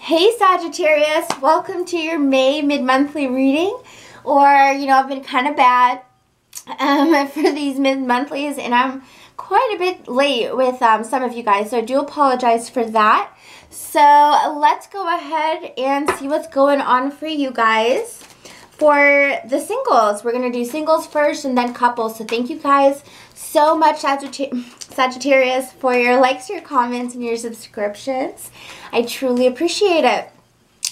Hey Sagittarius, welcome to your May mid-monthly reading. Or, I've been kind of bad for these mid-monthlies, and I'm quite a bit late with some of you guys, so I do apologize for that. So let's go ahead and see what's going on for you guys. For the singles, we're going to do singles first and then couples. So thank you guys so much, Sagittarius, for your likes, your comments, and your subscriptions. I truly appreciate it.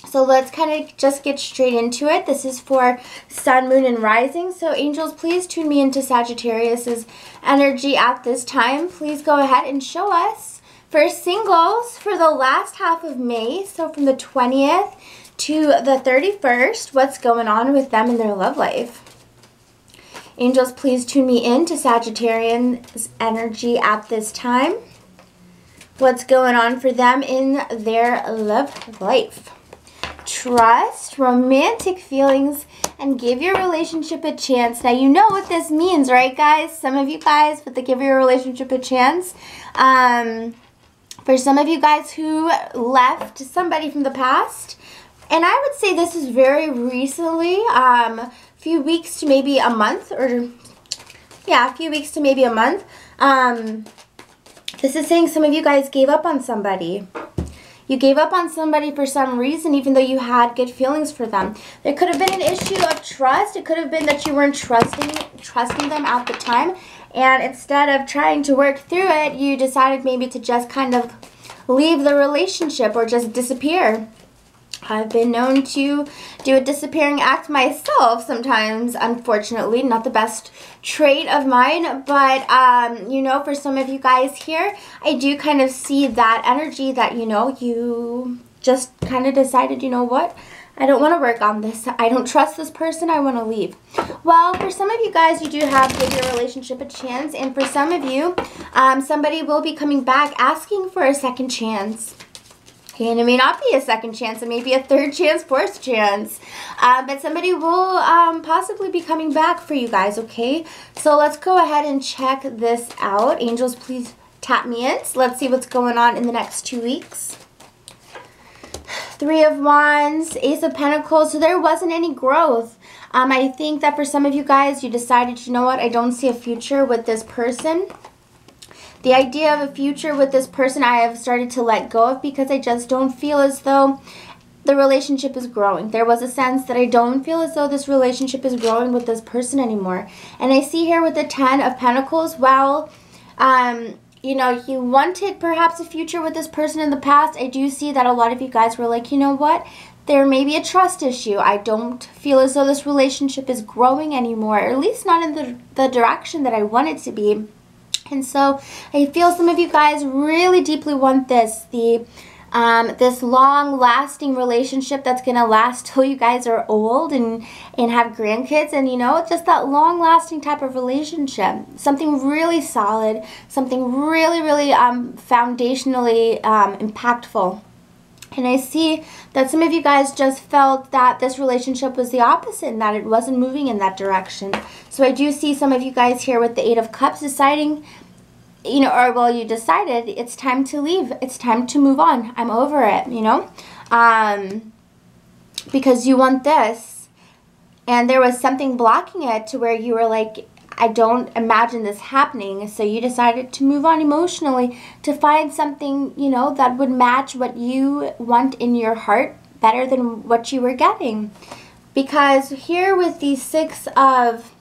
So let's kind of just get straight into it. This is for Sun, Moon, and Rising. So angels, please tune me into Sagittarius's energy at this time. Please go ahead and show us for singles for the last half of May. So from the 20th to the 31st, what's going on with them in their love life. Angels, please tune me in to Sagittarian's energy at this time. What's going on for them in their love life. Trust, romantic feelings, and give your relationship a chance. Now, you know what this means, right, guys? Some of you guys with the give your relationship a chance. For some of you guys who left somebody from the past, and I would say this is very recently, a few weeks to maybe a month, or yeah, a few weeks to maybe a month. This is saying some of you guys gave up on somebody. You gave up on somebody for some reason, even though you had good feelings for them. There could have been an issue of trust. It could have been that you weren't trusting them at the time, and instead of trying to work through it, you decided maybe to just kind of leave the relationship or just disappear. I've been known to do a disappearing act myself sometimes, unfortunately. Not the best trait of mine, but, for some of you guys here, I do kind of see that energy that, you just kind of decided, you know what? I don't want to work on this. I don't trust this person. I want to leave. Well, for some of you guys, you do have give your relationship a chance. And for some of you, somebody will be coming back asking for a second chance. And it may not be a second chance. It may be a third chance, fourth chance. But somebody will possibly be coming back for you guys, okay? So let's go ahead and check this out. Angels, please tap me in. So let's see what's going on in the next 2 weeks. Three of Wands, Ace of Pentacles. So there wasn't any growth. I think that for some of you guys, you decided, you know what? I don't see a future with this person. The idea of a future with this person I have started to let go of because I just don't feel as though the relationship is growing. There was a sense that I don't feel as though this relationship is growing with this person anymore. And I see here with the 10 of Pentacles, well, you wanted perhaps a future with this person in the past. I do see that a lot of you guys were like, you know what? There may be a trust issue. I don't feel as though this relationship is growing anymore, or at least not in the direction that I want it to be. And so I feel some of you guys really deeply want this, this long-lasting relationship that's going to last till you guys are old and have grandkids, and, just that long-lasting type of relationship. Something really solid, something really, really foundationally impactful. And I see that some of you guys just felt that this relationship was the opposite and that it wasn't moving in that direction. So I do see some of you guys here with the 8 of Cups deciding, you decided it's time to leave. It's time to move on. I'm over it, because you want this. And there was something blocking it to where you were like, I don't imagine this happening. So you decided to move on emotionally to find something, that would match what you want in your heart better than what you were getting. Because here with the 6 of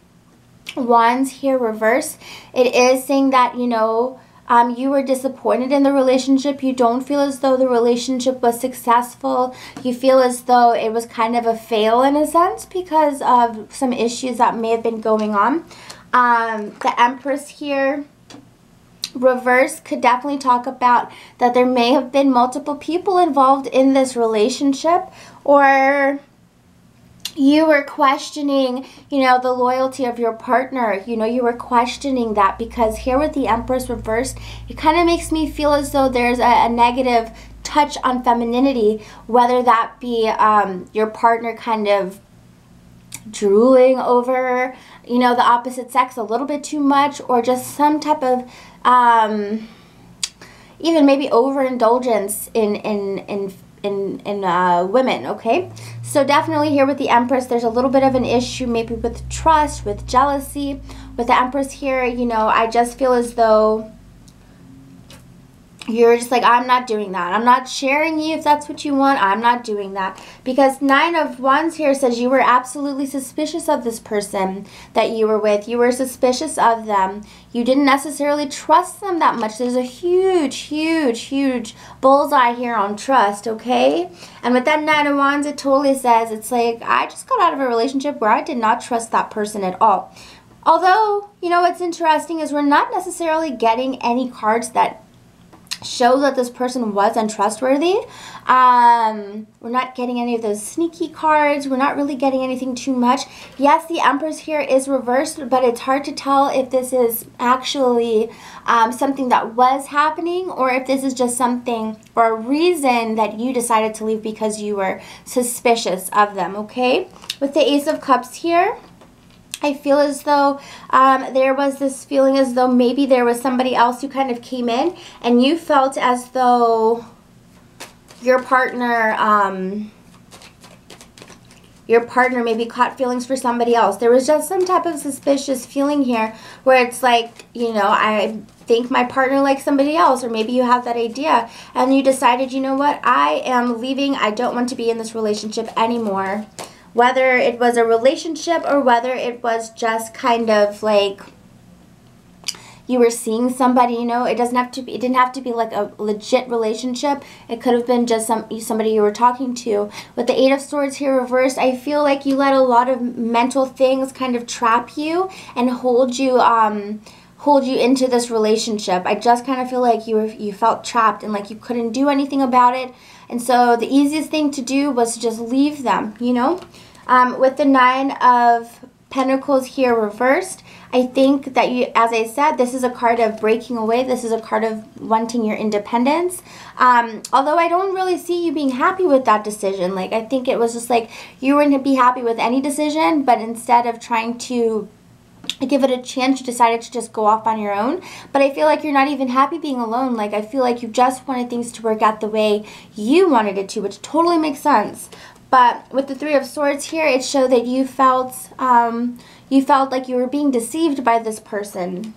Wands here reverse, it is saying that, you were disappointed in the relationship. You don't feel as though the relationship was successful. You feel as though it was kind of a fail in a sense because of some issues that may have been going on. The Empress here, reverse, could definitely talk about that there may have been multiple people involved in this relationship, or you were questioning, the loyalty of your partner. You were questioning that, because here with the Empress reversed, it kind of makes me feel as though there's a negative touch on femininity, whether that be your partner kind of drooling over, the opposite sex a little bit too much, or just some type of even maybe overindulgence in women, okay? So definitely here with the Empress, there's a little bit of an issue maybe with trust, with jealousy. With the Empress here, you know, I just feel as though you're just like, I'm not doing that. I'm not sharing you if that's what you want. I'm not doing that. Because 9 of Wands here says you were absolutely suspicious of this person that you were with. You were suspicious of them. You didn't necessarily trust them that much. There's a huge, huge, huge bullseye here on trust, okay? And with that 9 of Wands, it totally says, it's like, I just got out of a relationship where I did not trust that person at all. Although, you know, what's interesting is we're not necessarily getting any cards that show that this person was untrustworthy. We're not getting any of those sneaky cards. We're not really getting anything too much. Yes, the Empress here is reversed, but it's hard to tell if this is actually something that was happening or if this is just something or a reason that you decided to leave because you were suspicious of them, okay? With the Ace of Cups here, I feel as though there was this feeling as though maybe there was somebody else who kind of came in and you felt as though your partner maybe caught feelings for somebody else. There was just some type of suspicious feeling here where it's like, you know, I think my partner likes somebody else, or maybe you have that idea and you decided, you know what, I am leaving. I don't want to be in this relationship anymore. Whether it was a relationship or whether it was just kind of like you were seeing somebody, you know, it didn't have to be like a legit relationship. It could have been just somebody you were talking to. With the 8 of Swords here reversed, I feel like you let a lot of mental things kind of trap you and hold you into this relationship. I just kind of feel like you felt trapped and like you couldn't do anything about it. And so the easiest thing to do was to just leave them, you know. With the 9 of Pentacles here reversed, I think that you, as I said, this is a card of breaking away. This is a card of wanting your independence. Although I don't really see you being happy with that decision. Like, I think it was just like you wouldn't be happy with any decision, but instead of trying to give it a chance, you decided to just go off on your own. But I feel like you're not even happy being alone. Like, I feel like you just wanted things to work out the way you wanted it to, which totally makes sense. But with the 3 of Swords here, it showed that you felt like you were being deceived by this person.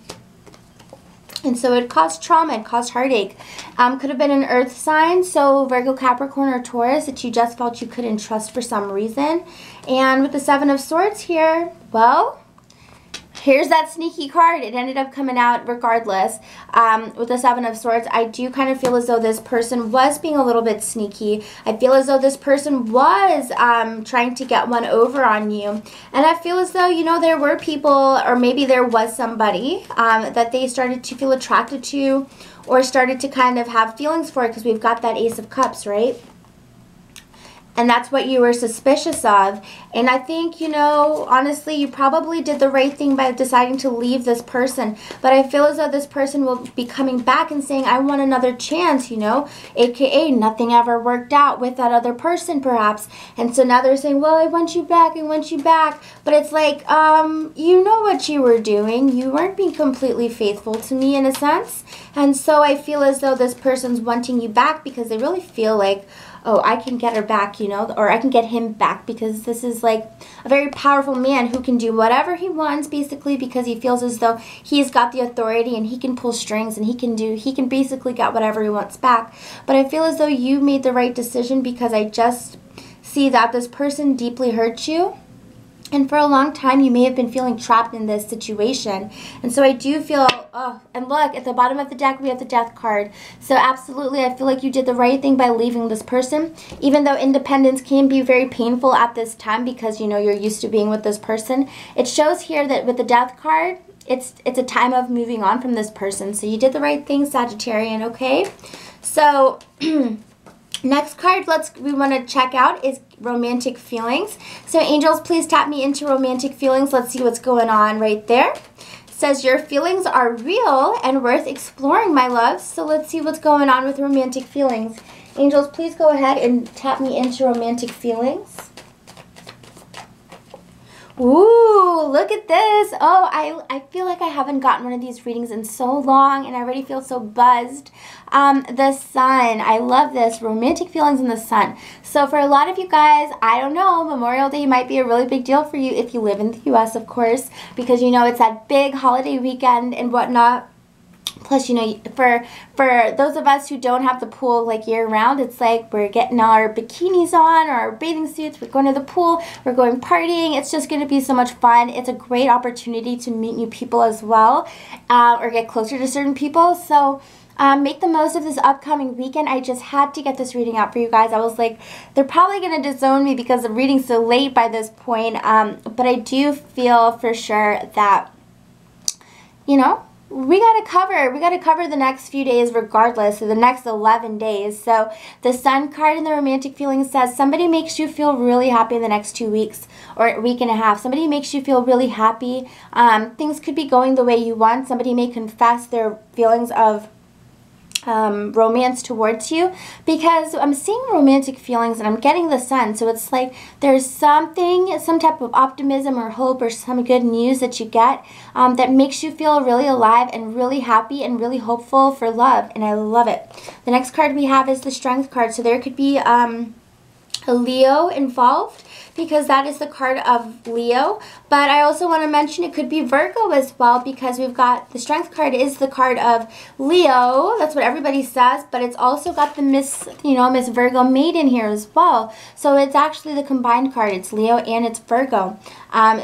And so it caused trauma, it caused heartache. Could have been an earth sign, so Virgo, Capricorn, or Taurus, that you just felt you couldn't trust for some reason. And with the 7 of Swords here, well, here's that sneaky card. It ended up coming out regardless. With the 7 of Swords, I do kind of feel as though this person was being a little bit sneaky. I feel as though this person was trying to get one over on you. And I feel as though, you know, there were people, or maybe there was somebody that they started to feel attracted to or started to kind of have feelings for, because we've got that Ace of Cups, right? And that's what you were suspicious of. And I think, you know, honestly, you probably did the right thing by deciding to leave this person. But I feel as though this person will be coming back and saying, I want another chance, you know. AKA, nothing ever worked out with that other person, perhaps. And so now they're saying, well, I want you back, I want you back. But it's like, you know what you were doing. You weren't being completely faithful to me in a sense. And so I feel as though this person's wanting you back because they really feel like, oh, I can get her back, you know, or I can get him back, because this is like a very powerful man who can do whatever he wants, basically, because he feels as though he's got the authority and he can pull strings and he can basically get whatever he wants back. But I feel as though you made the right decision, because I just see that this person deeply hurt you. And for a long time, you may have been feeling trapped in this situation. And so I do feel, oh, and look, at the bottom of the deck, we have the Death card. So absolutely, I feel like you did the right thing by leaving this person. Even though independence can be very painful at this time because, you know, you're used to being with this person. It shows here that with the Death card, it's a time of moving on from this person. So you did the right thing, Sagittarian, okay? So next card we want to check out is romantic feelings. So angels, please tap me into romantic feelings. Let's see what's going on right there. It says your feelings are real and worth exploring, my love. So let's see what's going on with romantic feelings. Angels, please go ahead and tap me into romantic feelings. Ooh, look at this. Oh, I feel like I haven't gotten one of these readings in so long, and I already feel so buzzed. The sun. I love this. Romantic feelings in the sun. So for a lot of you guys, I don't know, Memorial Day might be a really big deal for you if you live in the U.S., of course, because, you know, it's that big holiday weekend and whatnot. Plus, you know, for those of us who don't have the pool like year-round, it's like we're getting our bikinis on or our bathing suits. We're going to the pool. We're going partying. It's just going to be so much fun. It's a great opportunity to meet new people as well, or get closer to certain people. So make the most of this upcoming weekend. I just had to get this reading out for you guys. I was like, they're probably going to disown me because the reading's so late by this point. But I do feel for sure that, you know, we gotta cover the next few days regardless, or the next 11 days. So the Sun card in the romantic feelings says somebody makes you feel really happy in the next 2 weeks or a week and a half. Somebody makes you feel really happy. Things could be going the way you want. Somebody may confess their feelings of romance towards you, because I'm seeing romantic feelings and I'm getting the Sun. So it's like there's something, some type of optimism or hope or some good news that you get that makes you feel really alive and really happy and really hopeful for love, and I love it. The next card we have is the Strength card. So there could be a Leo involved, because that is the card of Leo. But I also want to mention it could be Virgo as well, because we've got the Strength card is the card of Leo. That's what everybody says, but it's also got the Miss Virgo maiden here as well. So it's actually the combined card. It's Leo and it's Virgo.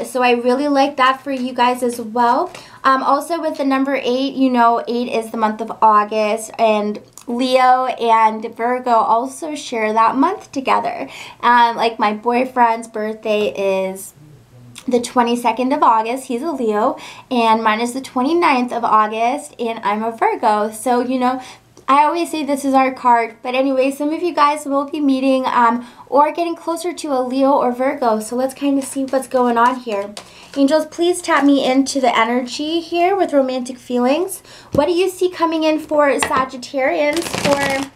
So I really like that for you guys as well. Also with the number 8, you know, 8 is the month of August, and Leo and Virgo also share that month together. Like my boyfriend's birthday is the 22nd of August. He's a Leo, and mine is the 29th of August, and I'm a Virgo. So, you know, I always say this is our card. But anyway, some of you guys will be meeting or getting closer to a Leo or Virgo. So let's kind of see what's going on here. Angels, please tap me into the energy here with romantic feelings. What do you see coming in for Sagittarians for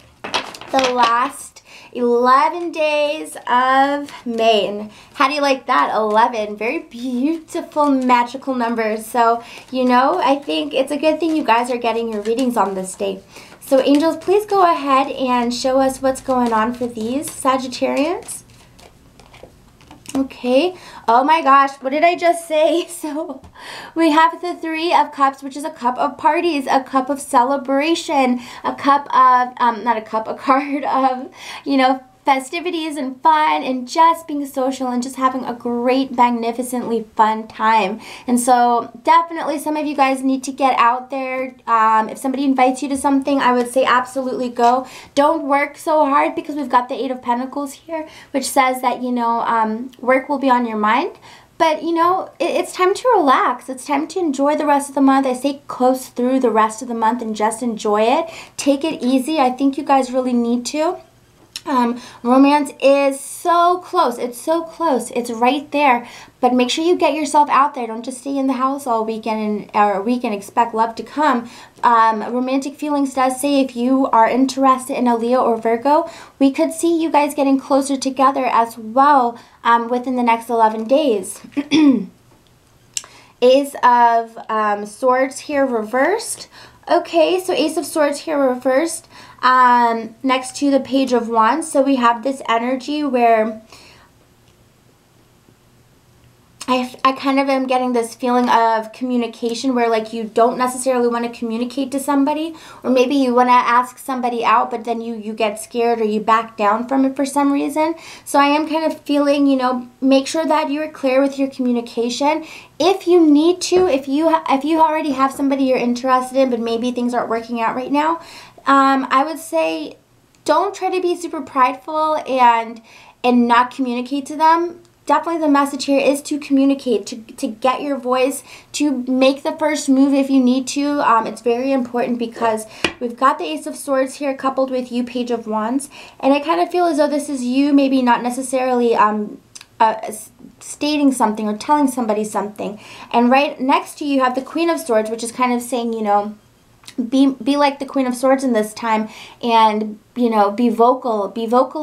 the last 11 days of May? And how do you like that? 11. Very beautiful, magical numbers. So, you know, I think it's a good thing you guys are getting your readings on this day. So, angels, please go ahead and show us what's going on for these Sagittarians. Okay. Oh my gosh, what did I just say? So we have the 3 of Cups, which is a cup of parties, a cup of celebration, a cup of, a card of, you know, festivities and fun and just being social and just having a great, magnificently fun time. And so definitely some of you guys need to get out there. If somebody invites you to something, I would say absolutely go. Don't work so hard, because we've got the 8 of Pentacles here, which says that, you know, work will be on your mind. But, you know, it's time to relax. It's time to enjoy the rest of the month. I say coast through the rest of the month and just enjoy it. Take it easy. I think you guys really need to. Romance is so close. It's so close. It's right there. But make sure you get yourself out there. Don't just stay in the house all weekend and expect love to come. Romantic feelings does say if you are interested in a Leo or Virgo, we could see you guys getting closer together as well within the next 11 days. Ace of Swords here reversed. Okay, so Ace of Swords here reversed next to the Page of Wands. So we have this energy where I kind of am getting this feeling of communication where, like, you don't necessarily want to communicate to somebody, or maybe you want to ask somebody out, but then you get scared or you back down from it for some reason. So I am kind of feeling, you know, make sure that you're clear with your communication. If you need to, if you already have somebody you're interested in, but maybe things aren't working out right now, I would say don't try to be super prideful and not communicate to them. Definitely the message here is to communicate, to get your voice, to make the first move if you need to. It's very important because we've got the Ace of Swords here coupled with you, Page of Wands. And I kind of feel as though this is you maybe not necessarily stating something or telling somebody something. And right next to you have the Queen of Swords, which is kind of saying, you know, be like the Queen of Swords in this time, and you know, be vocal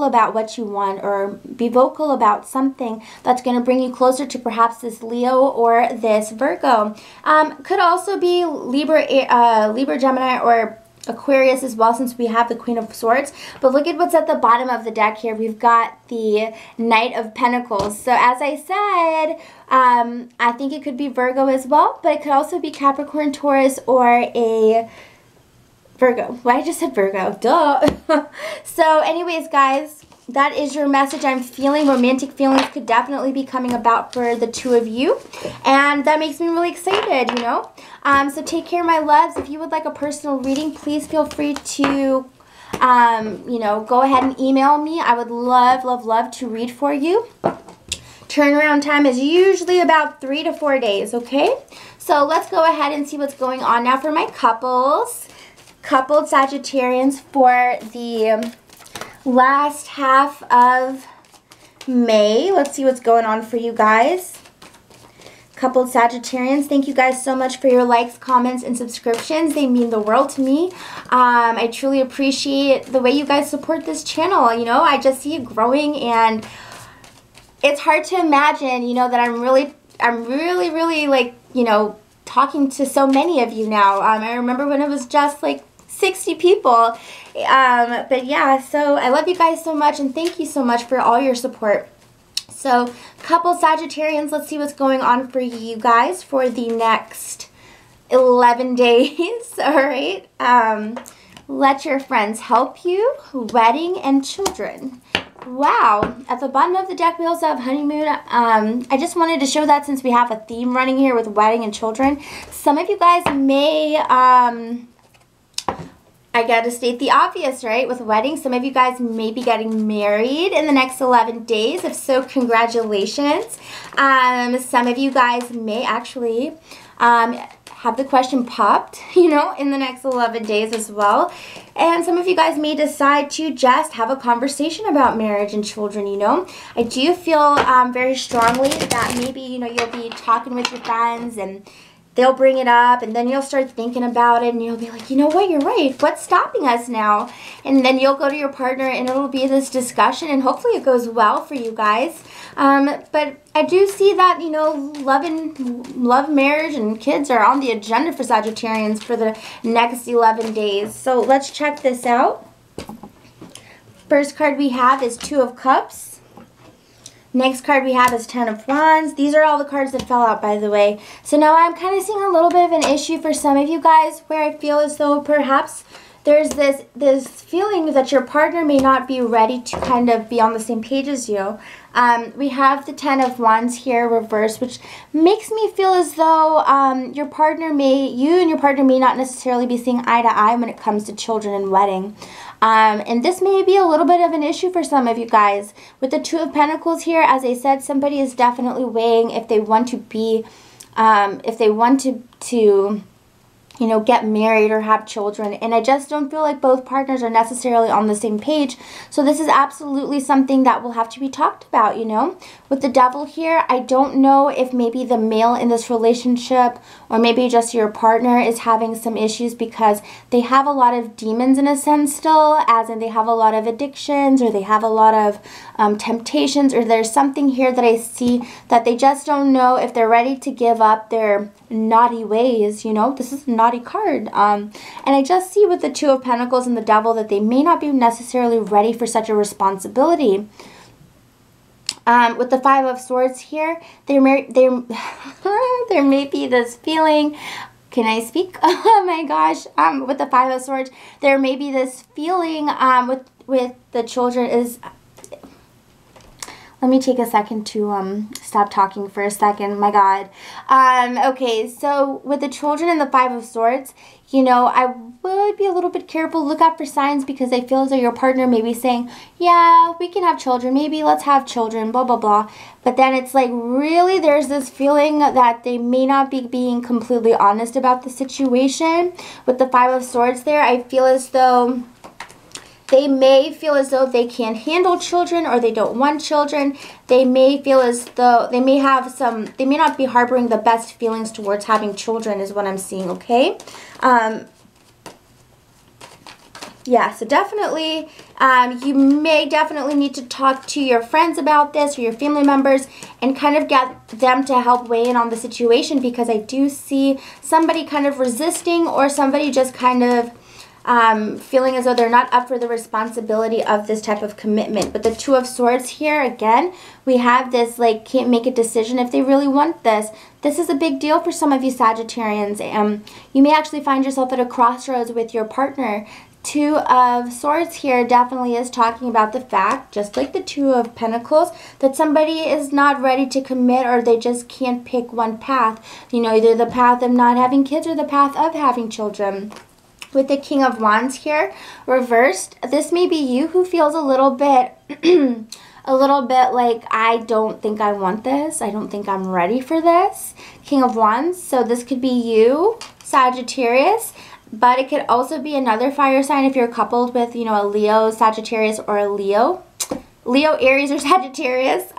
about what you want, or be vocal about something that's going to bring you closer to perhaps this Leo or this Virgo. Could also be Libra, Gemini, or Aquarius as well, since we have the Queen of Swords. But look at what's at the bottom of the deck here. We've got the Knight of Pentacles. So as I said, I think it could be Virgo as well, but it could also be Capricorn, Taurus, or a Virgo. Well, I just said Virgo. Duh. So anyways, guys, that is your message I'm feeling. Romantic feelings could definitely be coming about for the two of you. And that makes me really excited, you know. So take care, my loves. If you would like a personal reading, please feel free to, you know, go ahead and email me. I would love, love, love to read for you. Turnaround time is usually about 3 to 4 days, okay? So let's go ahead and see what's going on now for my couples. Coupled Sagittarians for the last half of May. Let's see what's going on for you guys. Coupled Sagittarians, thank you guys so much for your likes, comments, and subscriptions. They mean the world to me. I truly appreciate the way you guys support this channel. You know, I just see it growing, and it's hard to imagine, you know, that I'm really like, you know, talking to so many of you now. I remember when it was just like 60 people. But yeah, so I love you guys so much, and thank you so much for all your support. So, couple Sagittarians, let's see what's going on for you guys for the next 11 days. All right. Let your friends help you. Wedding and children. Wow. At the bottom of the deck, we also have honeymoon. I just wanted to show that since we have a theme running here with wedding and children. Some of you guys may, I gotta state the obvious, right? With weddings, some of you guys may be getting married in the next 11 days. If so, congratulations. Some of you guys may actually have the question popped, you know, in the next 11 days as well. And some of you guys may decide to just have a conversation about marriage and children, you know. I do feel very strongly that maybe, you know, you'll be talking with your friends and they'll bring it up, and then you'll start thinking about it, and you'll be like, you know what, you're right. What's stopping us now? And then you'll go to your partner, and it'll be this discussion, and hopefully it goes well for you guys. But I do see that, you know, love, marriage, and kids are on the agenda for Sagittarians for the next 11 days. So let's check this out. First card we have is Two of Cups. Next card we have is Ten of Wands. These are all the cards that fell out, by the way. So now I'm kind of seeing a little bit of an issue for some of you guys where I feel as though perhaps there's this feeling that your partner may not be ready to kind of be on the same page as you. We have the Ten of Wands here reversed, which makes me feel as though you and your partner may not necessarily be seeing eye to eye when it comes to children and wedding. And this may be a little bit of an issue for some of you guys. With the Two of Pentacles here, as I said, somebody is definitely weighing if they want to be, you know, get married or have children. And I just don't feel like both partners are necessarily on the same page. So this is absolutely something that will have to be talked about, you know. With the Devil here, I don't know if maybe the male in this relationship or maybe just your partner is having some issues because they have a lot of demons in a sense still, as in they have a lot of addictions or they have a lot of temptations, or there's something here that I see that they just don't know if they're ready to give up their naughty ways, you know. This is a naughty card. And I just see with the Two of Pentacles and the Devil that they may not be necessarily ready for such a responsibility. With the Five of Swords here, there may be this feeling. Can I speak? Oh my gosh. With the Five of Swords, there may be this feeling with the children is... Let me take a second to stop talking for a second. My God. Okay, so with the children and the Five of Swords, you know, I would be a little bit careful. Look out for signs, because I feel as though your partner may be saying, yeah, we can have children. Maybe let's have children, blah, blah, blah. But then it's like, really, there's this feeling that they may not be being completely honest about the situation. With the Five of Swords there, I feel as though... they may feel as though they can't handle children, or they don't want children. They may feel as though they may not be harboring the best feelings towards having children, is what I'm seeing, okay? Yeah, so definitely, you may definitely need to talk to your friends about this or your family members and kind of get them to help weigh in on the situation, because I do see somebody kind of resisting or somebody just kind of feeling as though they're not up for the responsibility of this type of commitment. But the Two of Swords here, again, we have this, like, can't make a decision if they really want this. This is a big deal for some of you Sagittarians. You may actually find yourself at a crossroads with your partner. Two of Swords here definitely is talking about the fact, just like the Two of Pentacles, that somebody is not ready to commit, or they just can't pick one path. You know, either the path of not having kids or the path of having children. With the King of Wands here reversed, this may be you who feels a little bit like, I don't think I want this. I don't think I'm ready for this. King of Wands. So this could be you, Sagittarius. But it could also be another fire sign if you're coupled with, you know, a Leo, Sagittarius, or a Leo, Aries, or Sagittarius.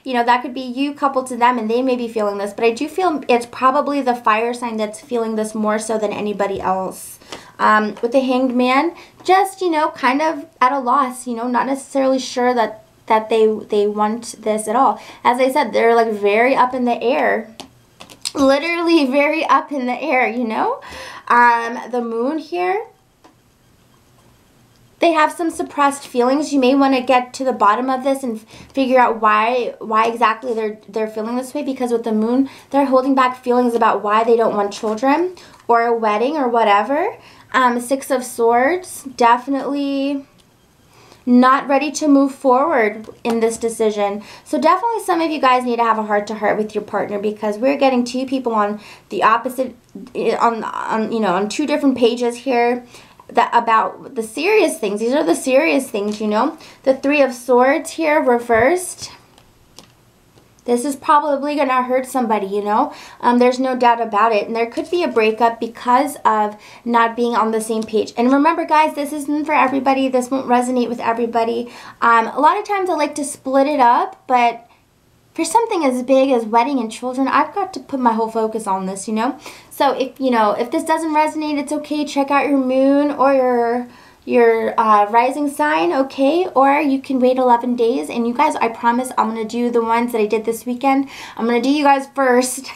You know, that could be you coupled to them, and they may be feeling this. But I do feel it's probably the fire sign that's feeling this more so than anybody else. With the Hanged Man, just, you know, kind of at a loss, you know, not necessarily sure that they want this at all. As I said, they're like very up in the air. Literally very up in the air, you know. The Moon here, they have some suppressed feelings. You may want to get to the bottom of this and figure out why exactly they're feeling this way, because with the Moon, they're holding back feelings about why they don't want children or a wedding or whatever. Six of Swords, definitely not ready to move forward in this decision. So definitely some of you guys need to have a heart-to-heart with your partner, because we're getting two people on the opposite, on two different pages here about the serious things. These are the serious things, you know. The Three of Swords here reversed. This is probably going to hurt somebody, you know. There's no doubt about it. And there could be a breakup because of not being on the same page. And remember, guys, this isn't for everybody. This won't resonate with everybody. A lot of times I like to split it up, but for something as big as wedding and children, I've got to put my whole focus on this, you know. So if this doesn't resonate, it's okay. Check out your moon or your rising sign, okay? Or you can wait 11 days. And you guys, I promise I'm going to do the ones that I did this weekend. I'm going to do you guys first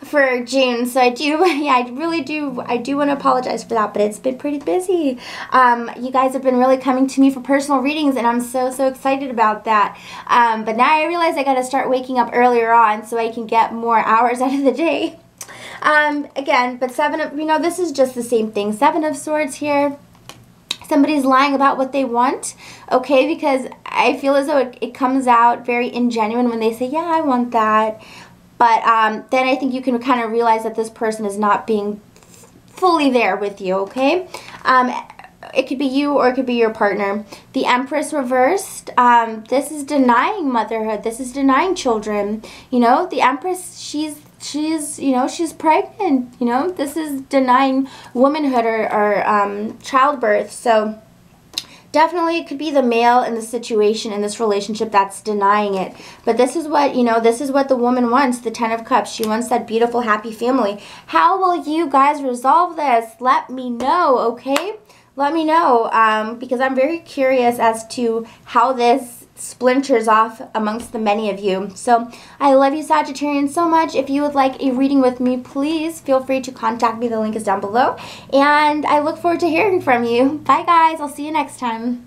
for June. So I do want to apologize for that, but it's been pretty busy. You guys have been really coming to me for personal readings, and I'm so excited about that. But now I realize I got to start waking up earlier on so I can get more hours out of the day. Again, but this is just the same thing. Seven of Swords here. Somebody's lying about what they want, okay? Because I feel as though it comes out very ingenuine when they say, yeah, I want that. But then I think you can kind of realize that this person is not being fully there with you, okay? It could be you or it could be your partner. The Empress reversed. This is denying motherhood. This is denying children. You know, the Empress, she's pregnant, you know. This is denying womanhood or childbirth. So definitely it could be the male in the situation, in this relationship, that's denying it. But this is what, this is what the woman wants, the Ten of Cups. She wants that beautiful, happy family. How will you guys resolve this? Let me know, okay? Let me know, because I'm very curious as to how this splinters off amongst the many of you. So I love you, Sagittarians, so much. If you would like a reading with me, please feel free to contact me. The link is down below. And I look forward to hearing from you. Bye, guys. I'll see you next time.